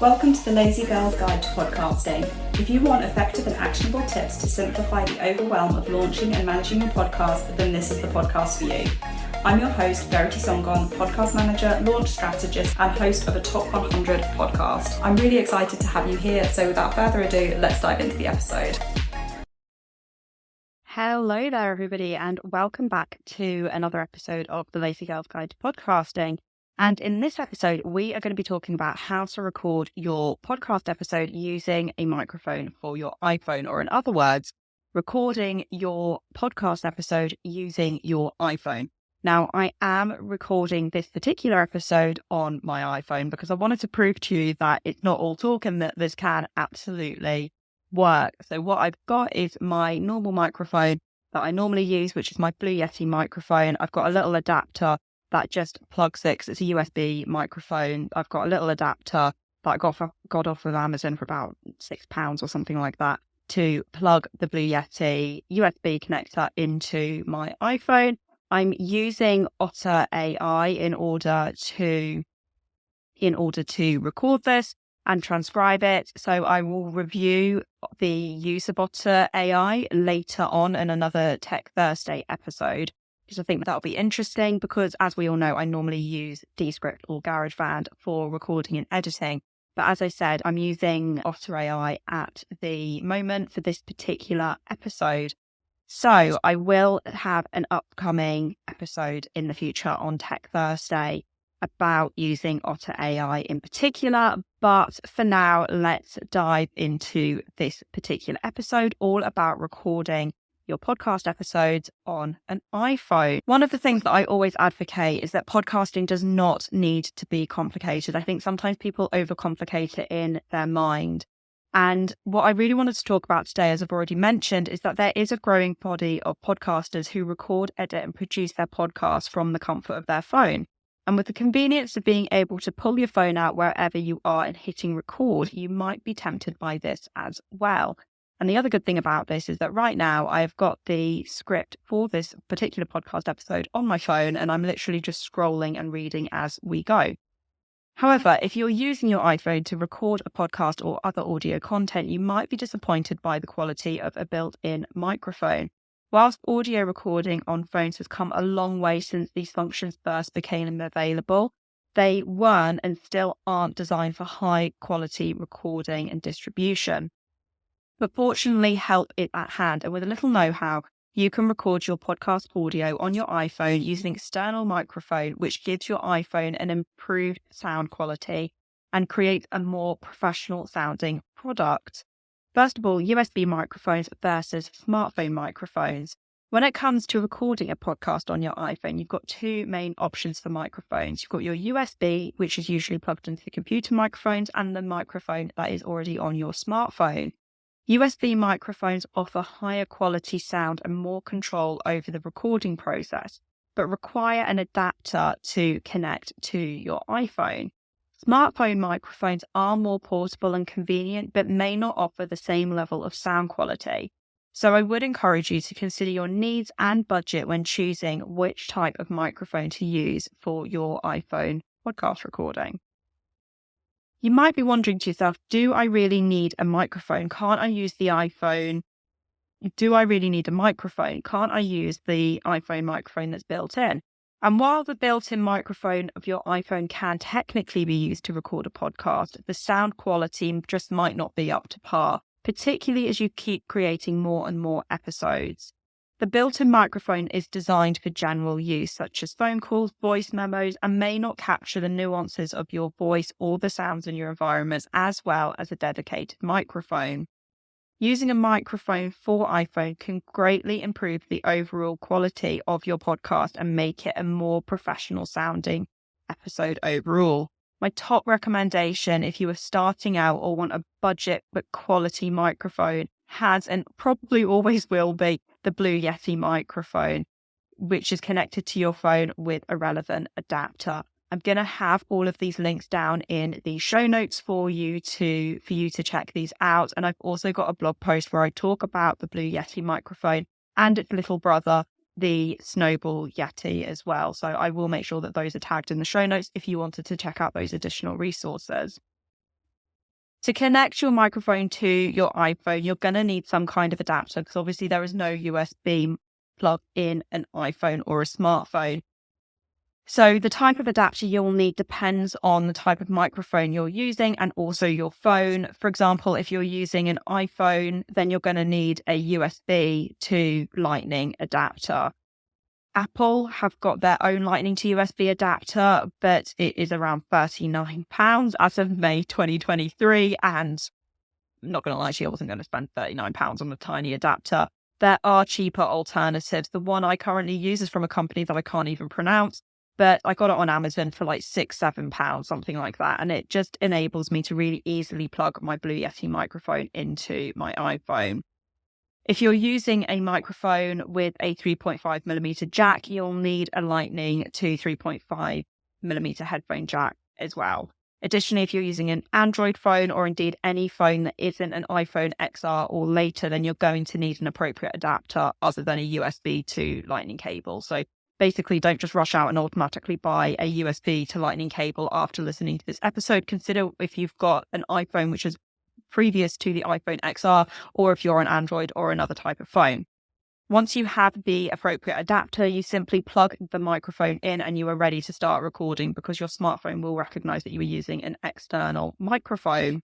Welcome to the Lazy Girl's Guide to Podcasting. If you want effective and actionable tips to simplify the overwhelm of launching and managing your podcast, then this is the podcast for you. I'm your host, Verity Songon, podcast manager, launch strategist, and host of a Top 100 podcast. I'm really excited to have you here, so without further ado, let's dive into the episode. Hello there, everybody, and welcome back to another episode of the Lazy Girl's Guide to Podcasting. And in this episode, we are going to be talking about how to record your podcast episode using a microphone for your iPhone, or in other words, recording your podcast episode using your iPhone. Now, I am recording this particular episode on my iPhone because I wanted to prove to you that it's not all talk and that this can absolutely work. So what I've got is my normal microphone that I normally use, which is my Blue Yeti microphone. I've got a little adapter that just plugs it 'cause it's a USB microphone. I've got a little adapter that I got off of Amazon for about £6 or something like that to plug the Blue Yeti USB connector into my iPhone. I'm using Otter AI in order to record this and transcribe it. So I will review the use of Otter AI later on in another Tech Thursday episode, because I think that'll be interesting, because as we all know, I normally use Descript or GarageBand for recording and editing. But as I said, I'm using Otter AI at the moment for this particular episode. So I will have an upcoming episode in the future on Tech Thursday about using Otter AI in particular. But for now, let's dive into this particular episode, all about recording your podcast episodes on an iPhone. One of the things that I always advocate is that podcasting does not need to be complicated. I think sometimes people overcomplicate it in their mind. And what I really wanted to talk about today, as I've already mentioned, is that there is a growing body of podcasters who record, edit, and produce their podcasts from the comfort of their phone. And with the convenience of being able to pull your phone out wherever you are and hitting record, you might be tempted by this as well. And the other good thing about this is that right now I've got the script for this particular podcast episode on my phone, and I'm literally just scrolling and reading as we go. However, if you're using your iPhone to record a podcast or other audio content, you might be disappointed by the quality of a built-in microphone. Whilst audio recording on phones has come a long way since these functions first became available, they weren't and still aren't designed for high quality recording and distribution. But fortunately, help is at hand, and with a little know-how, you can record your podcast audio on your iPhone using an external microphone, which gives your iPhone an improved sound quality and creates a more professional sounding product. First of all, USB microphones versus smartphone microphones. When it comes to recording a podcast on your iPhone, you've got two main options for microphones. You've got your USB, which is usually plugged into the computer microphones, and the microphone that is already on your smartphone. USB microphones offer higher quality sound and more control over the recording process, but require an adapter to connect to your iPhone. Smartphone microphones are more portable and convenient, but may not offer the same level of sound quality. So I would encourage you to consider your needs and budget when choosing which type of microphone to use for your iPhone podcast recording. You might be wondering to yourself, do I really need a microphone? Can't I use the iPhone? Do I really need a microphone? Can't I use the iPhone microphone that's built in? And while the built-in microphone of your iPhone can technically be used to record a podcast, the sound quality just might not be up to par, particularly as you keep creating more and more episodes. The built-in microphone is designed for general use, such as phone calls, voice memos, and may not capture the nuances of your voice or the sounds in your environments, as well as a dedicated microphone. Using a microphone for iPhone can greatly improve the overall quality of your podcast and make it a more professional sounding episode overall. My top recommendation, if you are starting out or want a budget but quality microphone, has and probably always will be the Blue Yeti microphone, which is connected to your phone with a relevant adapter. I'm going to have all of these links down in the show notes for you to check these out. And I've also got a blog post where I talk about the Blue Yeti microphone and its little brother, the Snowball Yeti, as well. So I will make sure that those are tagged in the show notes if you wanted to check out those additional resources. To connect your microphone to your iPhone, you're going to need some kind of adapter because obviously there is no USB plug in an iPhone or a smartphone. So the type of adapter you'll need depends on the type of microphone you're using and also your phone. For example, if you're using an iPhone, then you're going to need a USB to Lightning adapter. Apple have got their own Lightning to USB adapter, but it is around £39 as of May 2023. And I'm not going to lie to you, I wasn't going to spend £39 on a tiny adapter. There are cheaper alternatives. The one I currently use is from a company that I can't even pronounce, but I got it on Amazon for like £6-7, something like that. And it just enables me to really easily plug my Blue Yeti microphone into my iPhone. If you're using a microphone with a 3.5mm jack, you'll need a Lightning to 3.5mm headphone jack as well. Additionally, if you're using an Android phone or indeed any phone that isn't an iPhone XR or later, then you're going to need an appropriate adapter other than a USB to Lightning cable. So basically, don't just rush out and automatically buy a USB to Lightning cable after listening to this episode. Consider if you've got an iPhone which is previous to the iPhone XR, or if you're on Android or another type of phone. Once you have the appropriate adapter, you simply plug the microphone in and you are ready to start recording because your smartphone will recognize that you are using an external microphone.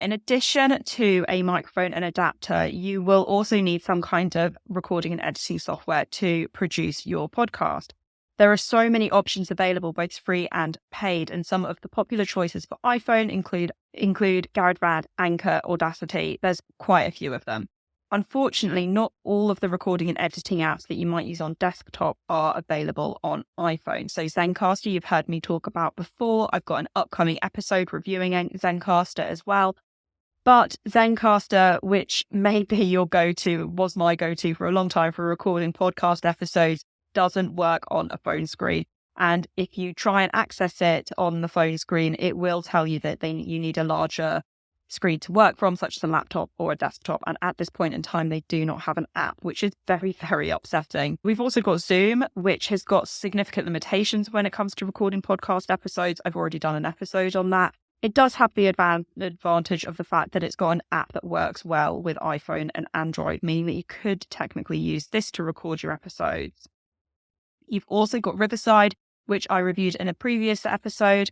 In addition to a microphone and adapter, you will also need some kind of recording and editing software to produce your podcast. There are so many options available, both free and paid, and some of the popular choices for iPhone include GarageBand, Anchor, Audacity. There's quite a few of them. Unfortunately, not all of the recording and editing apps that you might use on desktop are available on iPhone. So Zencastr, you've heard me talk about before. I've got an upcoming episode reviewing Zencastr as well. But Zencastr, which may be your go-to, was my go-to for a long time for recording podcast episodes, doesn't work on a phone screen. And if you try and access it on the phone screen, it will tell you that you need a larger screen to work from, such as a laptop or a desktop. And at this point in time, they do not have an app, which is very, very upsetting. We've also got Zoom, which has got significant limitations when it comes to recording podcast episodes. I've already done an episode on that. It does have the advantage of the fact that it's got an app that works well with iPhone and Android, meaning that you could technically use this to record your episodes. You've also got Riverside, which I reviewed in a previous episode.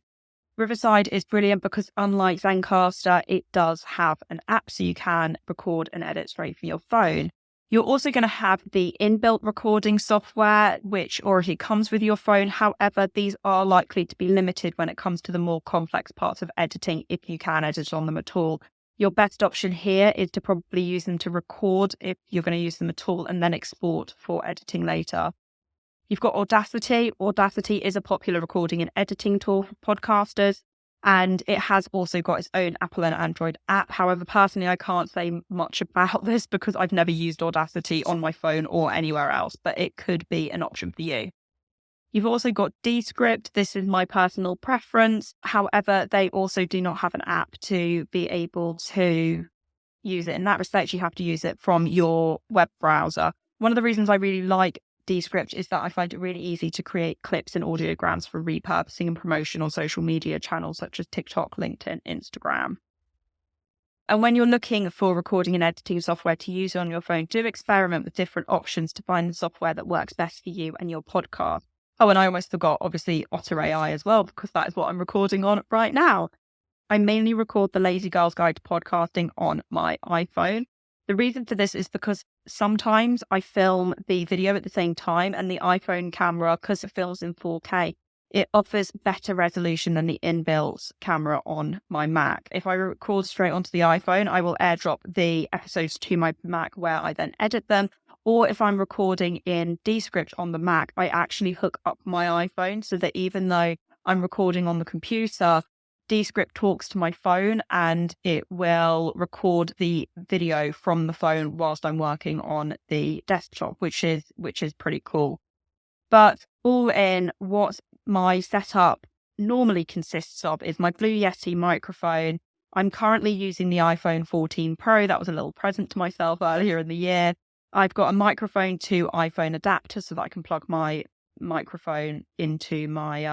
Riverside is brilliant because unlike Zencastr, it does have an app so you can record and edit straight from your phone. You're also going to have the inbuilt recording software, which already comes with your phone. However, these are likely to be limited when it comes to the more complex parts of editing, if you can edit on them at all. Your best option here is to probably use them to record if you're going to use them at all, and then export for editing later. You've got Audacity. Audacity is a popular recording and editing tool for podcasters, and it has also got its own Apple and Android app. However, personally, I can't say much about this because I've never used Audacity on my phone or anywhere else, but it could be an option for you. You've also got Descript. This is my personal preference. However, they also do not have an app to be able to use it. In that respect, you have to use it from your web browser. One of the reasons I really like Descript is that I find it really easy to create clips and audiograms for repurposing and promotion on social media channels such as TikTok, LinkedIn, Instagram. And when you're looking for recording and editing software to use on your phone, do experiment with different options to find the software that works best for you and your podcast. Oh, and I almost forgot, obviously, Otter AI as well, because that is what I'm recording on right now. I mainly record the Lazy Girl's Guide to Podcasting on my iPhone. The reason for this is because sometimes I film the video at the same time, and the iPhone camera, because it films in 4K, it offers better resolution than the inbuilt camera on my Mac. If I record straight onto the iPhone, I will airdrop the episodes to my Mac where I then edit them. Or if I'm recording in Descript on the Mac, I actually hook up my iPhone so that even though I'm recording on the computer, Descript talks to my phone and it will record the video from the phone whilst I'm working on the desktop, which is pretty cool. But all in, what my setup normally consists of is my Blue Yeti microphone. I'm currently using the iPhone 14 Pro. That was a little present to myself earlier in the year. I've got a microphone to iPhone adapter so that I can plug my microphone into my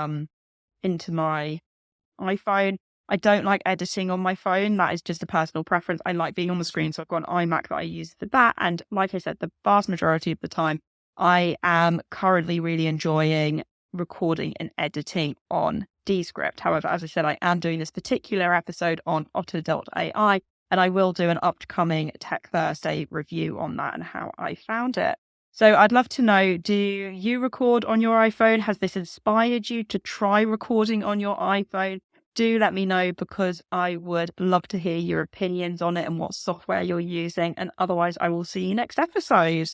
iPhone. I don't like editing on my phone. That is just a personal preference. I like being on the screen. So I've got an iMac that I use for that. And like I said, the vast majority of the time, I am currently really enjoying recording and editing on Descript. However, as I said, I am doing this particular episode on Otter.ai, and I will do an upcoming Tech Thursday review on that and how I found it. So I'd love to know, do you record on your iPhone? Has this inspired you to try recording on your iPhone? Do let me know, because I would love to hear your opinions on it and what software you're using. And otherwise, I will see you next episode.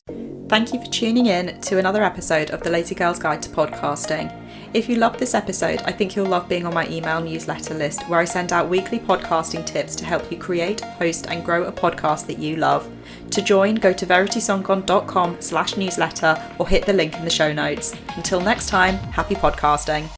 Thank you for tuning in to another episode of the Lazy Girl's Guide to Podcasting. If you loved this episode, I think you'll love being on my email newsletter list, where I send out weekly podcasting tips to help you create, host and grow a podcast that you love. To join, go to veritysongon.com/newsletter or hit the link in the show notes. Until next time, happy podcasting.